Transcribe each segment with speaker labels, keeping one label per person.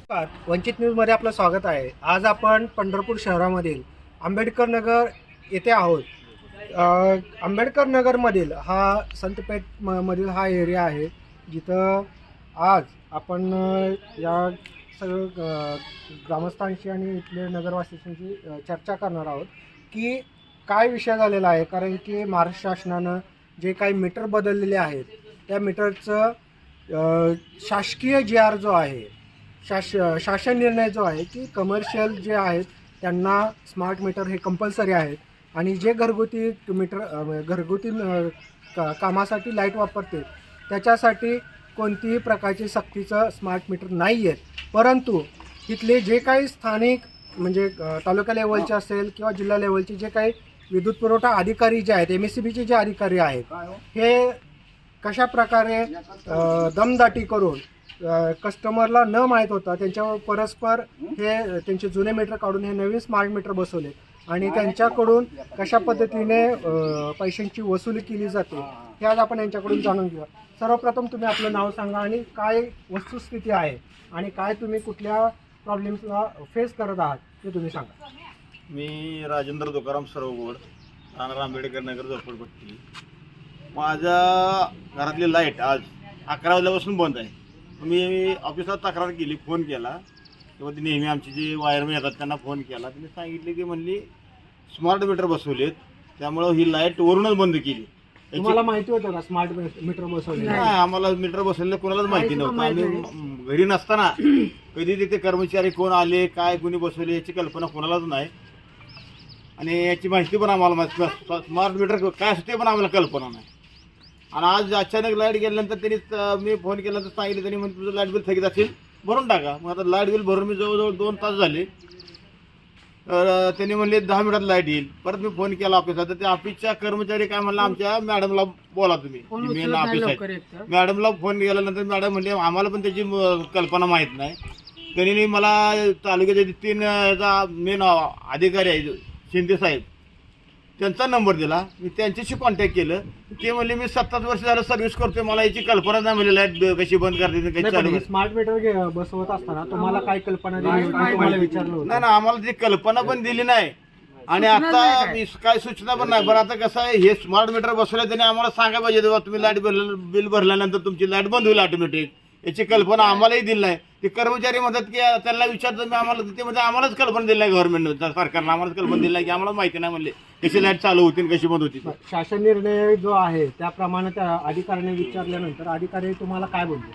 Speaker 1: वंचित न्यूजमध्ये आपलं स्वागत आहे। आज आपण पंढरपूर शहरामधील आंबेडकर नगर येथे आहोत। आंबेडकर नगरमधील हा संतपेठ मधील हा एरिया आहे, जिथं आज आपण या सगळं ग्रामस्थांशी आणि इथले नगरवासियांशी चर्चा करणार आहोत की काय विषय झालेला आहे। कारण की महाराष्ट्र शासनानं जे काही मीटर बदललेले आहेत त्या मीटरचं शासकीय GR जो आहे, शासन निर्णय जो आहे की कमर्शियल जे आहेत त्यांना स्मार्ट मीटर हे कंपल्सरी आहेत आणि जे घरगुती मीटर घरगुती कामासाठी लाईट वापरते त्याच्यासाठी कोणतीही प्रकारची सक्तीचं स्मार्ट मीटर नाही आहेत। परंतु इथले जे काही स्थानिक म्हणजे तालुका लेवलचे असेल किंवा जिल्हा लेवलचे जे काही विद्युत पुरवठा अधिकारी जे आहेत, MSCBचे जे अधिकारी आहेत, हे कशा प्रकारे दमदाटी करून कस्टमरला न माहीत होता त्यांच्यावर परस्पर हे त्यांचे जुने मीटर काढून हे नवीन स्मार्ट मीटर बसवले आणि त्यांच्याकडून कशा पद्धतीने पैशांची वसुली केली जाते हे आज आपण यांच्याकडून जाणून घेऊया। सर्वप्रथम तुम्ही आपलं नाव सांगा आणि काय वस्तुस्थिती आहे आणि काय तुम्ही कुठल्या प्रॉब्लेम्सला फेस करत आहात ते तुम्ही सांगा।
Speaker 2: मी राजेंद्र तुकाराम सरवगोड, राहणार आंबेडकर नगर, झोपडपट्टी। माझ्या घरातली लाईट आज 11 वाजल्यापासून बंद आहे। मी ऑफिसला तक्रार केली, फोन केला तेव्हा ते नेहमी आमचे जे वायरमॅन येतात त्यांना फोन केला, त्यांनी सांगितले की म्हणली स्मार्ट मीटर बसवलेत त्यामुळं ही लाईट वरूनच बंद केली।
Speaker 1: तुम्हाला माहिती होतं का स्मार्ट मीटर बसवले?
Speaker 2: नाही, आम्हाला मीटर बसवलेलं कोणालाच माहिती नव्हतं। आम्ही घरी नसताना कधी तिथे कर्मचारी कोण आले काय कोणी बसवले याची कल्पना कोणालाच नाही आणि याची माहिती पण आम्हाला स्मार्ट मीटर काय असते पण आम्हाला कल्पना नाही। आणि आज अचानक लाईट गेल्यानंतर त्यांनी मी फोन केला तर सांगितलं त्यांनी म्हणजे तुझं लाईट बिल थकीत असेल भरून टाका। मग आता लाईट बिल भरून मी जवळजवळ 2 तास झाले। त्यांनी म्हणले 10 मिनिटात लाईट येईल। परत मी फोन केला ऑफिसला तर त्या ऑफिसच्या कर्मचारी काय म्हणला आमच्या मॅडमला बोला तुम्ही, मेन ऑफिस आहे। मॅडमला फोन केल्यानंतर मॅडम म्हणले आम्हाला पण त्याची कल्पना माहीत नाही। त्यांनी मला तालुक्याचे 3 मेन अधिकारी आहेत शिंदे साहेब त्यांचा नंबर दिला, मी त्यांच्याशी कॉन्टॅक्ट केलं। ते म्हणले मी 27 वर्ष झालं सर्व्हिस करतोय, मला याची कल्पना नाही म्हणजे लाईट कशी बंद करते कशी चालू।
Speaker 1: स्मार्ट मीटर बसवत असताना तुम्हाला काय कल्पना दिली तुम्हाला विचारलं?
Speaker 2: नाही ना, आम्हाला ती कल्पना पण दिली नाही आणि आता काय सूचना पण नाही। बरं आता कसं आहे, हे स्मार्ट मीटर बसवलं त्याने आम्हाला सांगायला पाहिजे तेव्हा तुम्ही लाईट बिल भरल्यानंतर तुमची लाईट बंद होईल ऑटोमॅटिक, याची कल्पना आम्हालाही दिली नाही। ते कर्मचारी म्हणतात की त्यांना विचारतो मी आम्हाला, ते म्हणजे आम्हालाच कल्पना दिली नाही, गव्हर्नमेंट सरकारनं आम्हालाच कल्पना दिली नाही की आम्हाला माहिती नाही म्हणले कशी लाईट चालू होती कशी बंद होती।
Speaker 1: शासन निर्णय जो आहे त्याप्रमाणे त्या अधिकाऱ्याने विचारल्यानंतर अधिकारी तुम्हाला काय बोलले?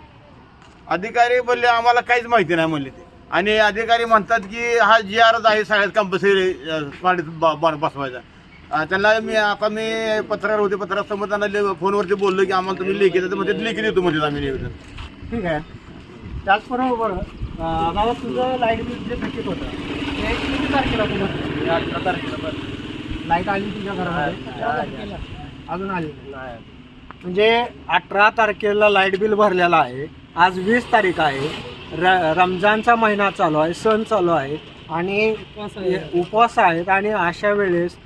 Speaker 2: अधिकारी बोलले आम्हाला काहीच माहिती नाही म्हणले ते। आणि अधिकारी म्हणतात की हा GR आहे सगळ्यात कंपल्सरी स्मार्ट बसवायचा। त्यांना मी पत्रकार होते, पत्रकारासमोर त्यांना फोनवरती बोललो की आम्हाला तुम्ही लेखी देतो म्हणजे लेखी देतो म्हणजे आम्ही निवेदन।
Speaker 1: ठीक आहे, त्याचबरोबर दादा तुझं लाईट बिल जे थकीत होतं ते किती तारखेला तुझं?
Speaker 2: 18 तारखेला
Speaker 1: लाईट आली तुझ्या घरामध्ये? अजून आली नाही। म्हणजे 18 तारखेला लाईट बिल भरलेला आहे, आज 20 तारीख आहे, रमजानचा महिना चालू आहे, सण चालू आहे आणि उपवास आहेत आणि अशा वेळेस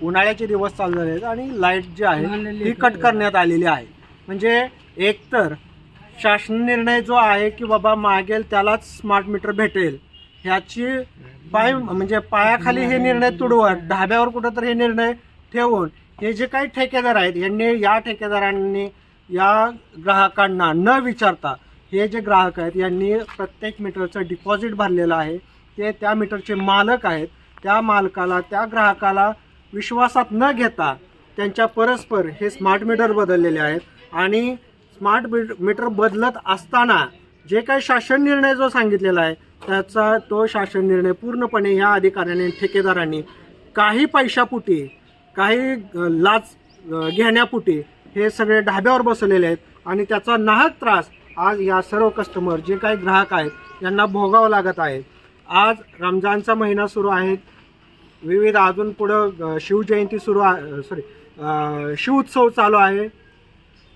Speaker 1: उन्हाळ्याचे दिवस चालू झाले आहेत आणि लाईट जी आहे ती कट करण्यात आलेली आहे। म्हणजे एकतर शासन निर्णय जो आहे की बाबा मागेल त्यालाच स्मार्ट मीटर भेटेल ह्याची म्हणजे पायाखाली हे निर्णय तुडवत ढाब्यावर कुठं तर हे निर्णय ठेवून हे जे काही ठेकेदार आहेत या ठेकेदारांनी या ग्राहकांना न विचारता हे जे ग्राहक आहेत यांनी प्रत्येक मीटरचं डिपॉझिट भरलेलं आहे, ते त्या मीटरचे मालक आहेत। त्या मालकाला त्या ग्राहकाला विश्वासात न घेता त्यांच्या परस्पर हे स्मार्ट मीटर बदललेले आहेत आणि स्मार्ट मीटर बदलत असताना जे काही शासन निर्णय जो सांगितलेला आहे त्याचा तो शासन निर्णय पूर्णपणे ह्या अधिकाऱ्यांनी ठेकेदारांनी काही पैशापुटी काही लाच घेण्यापुटी हे सगळे ढाब्यावर बसवलेले आहेत आणि त्याचा नाहक त्रास आज या सर्व कस्टमर जे काही ग्राहक आहेत यांना भोगावं लागत आहे। आज रमजानचा महिना सुरू आहे, विविध अजून पुढं शिवजयंती शिवोत्सव चालू आहे,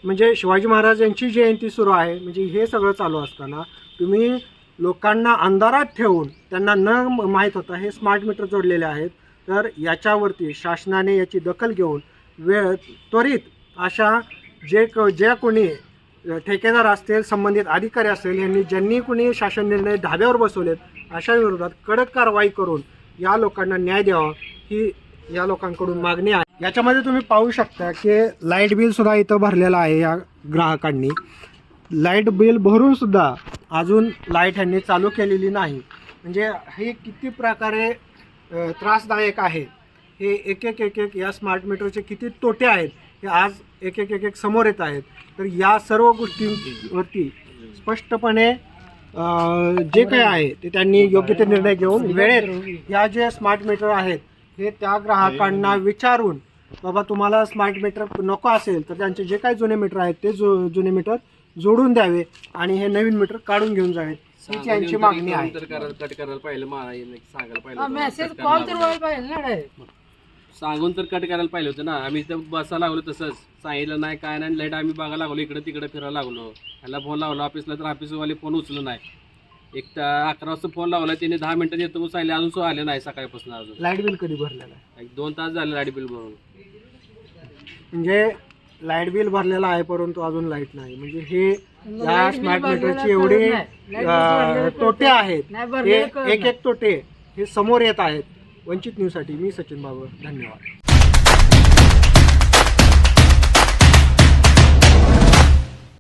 Speaker 1: म्हणजे शिवाजी महाराज यांची जयंती सुरू आहे। म्हणजे हे सगळं चालू असताना तुम्ही लोकांना अंधारात ठेवून त्यांना न माहीत होता हे स्मार्ट मीटर जोडलेले आहेत, तर याच्यावरती शासनाने याची दखल घेऊन त्वरित अशा ज्या कोणी ठेकेदार असतील, संबंधित अधिकारी असतील, यांनी ज्यांनी कुणी शासन निर्णय धाब्यावर बसवलेत अशा विरोधात कडक कारवाई करून या लोकांना न्याय द्यावा ही या लोकांकडून मागणी आहे. याच्यामध्ये तुम्ही पाहू शकता की लाईट बिल सुद्धा इथं भरलेलं आहे. या ग्राहकांनी लाईट बिल भरून सुद्धा अजून लाईट ह्यांनी चालू केलेली नाही. म्हणजे हे किती प्रकारे त्रासदायक आहे. हे एक एक या स्मार्ट मीटरचे किती तोटे आहेत हे आज एक एक समोर येत आहेत. तर या सर्व गोष्टींवरती स्पष्टपणे जे काही आहे ते त्यांनी योग्य ते निर्णय घेऊन वेळेत या जे स्मार्ट मीटर आहेत हे त्या ग्राहकांना विचारून बाबा तुम्हाला स्मार्ट मीटर नको असेल तर त्यांचे जे काही जुने मीटर आहेत ते जुने मीटर जोडून द्यावे आणि हे नवीन मीटर काढून घेऊन जावेत हीच यांची मागणी आहे.
Speaker 3: कट करायला पाहिजे, सांगायला पाहिजे,
Speaker 4: मेसेज कॉल तर व्हायला पाहिजे ना direct.
Speaker 3: सांगून तर कट करायला पाहिजे होतं ना. आम्ही तर बसायला लागलो तसंच सांगितलं नाही काय नाही. लाईट आम्ही बघायला लागलो, इकडे तिकडे फिरायला लागलो. ह्याला फोन लावला ऑफिसला तर ऑफिसवाले फोन उचललं नाही. 11 वाजता फोन लावला त्याने 10 मिनिटं येतो म्हणून सांगितले, अजून सो आले नाही सकाळपासून. अजून
Speaker 1: लाईट बिल कधी भरलेलं आहे?
Speaker 3: 2 तास झाले लाईट बिल भरून.
Speaker 1: म्हणजे लाईट बिल भरलेलं आहे परंतु अजून लाईट नाही. म्हणजे हे या
Speaker 4: लाईट बिल
Speaker 1: स्मार्ट
Speaker 4: भरलेलं
Speaker 1: मीटरचे एवढे
Speaker 4: कळत नाही. लाईट बिल भरलेलं
Speaker 1: तोटे
Speaker 4: कळत
Speaker 1: आहेत
Speaker 4: नाही.
Speaker 1: हे
Speaker 4: भरलेलं कळत
Speaker 1: एक तोटे हे समोर येत आहेत. वंचित न्यूजसाठी मी सचिन बाबर, धन्यवाद.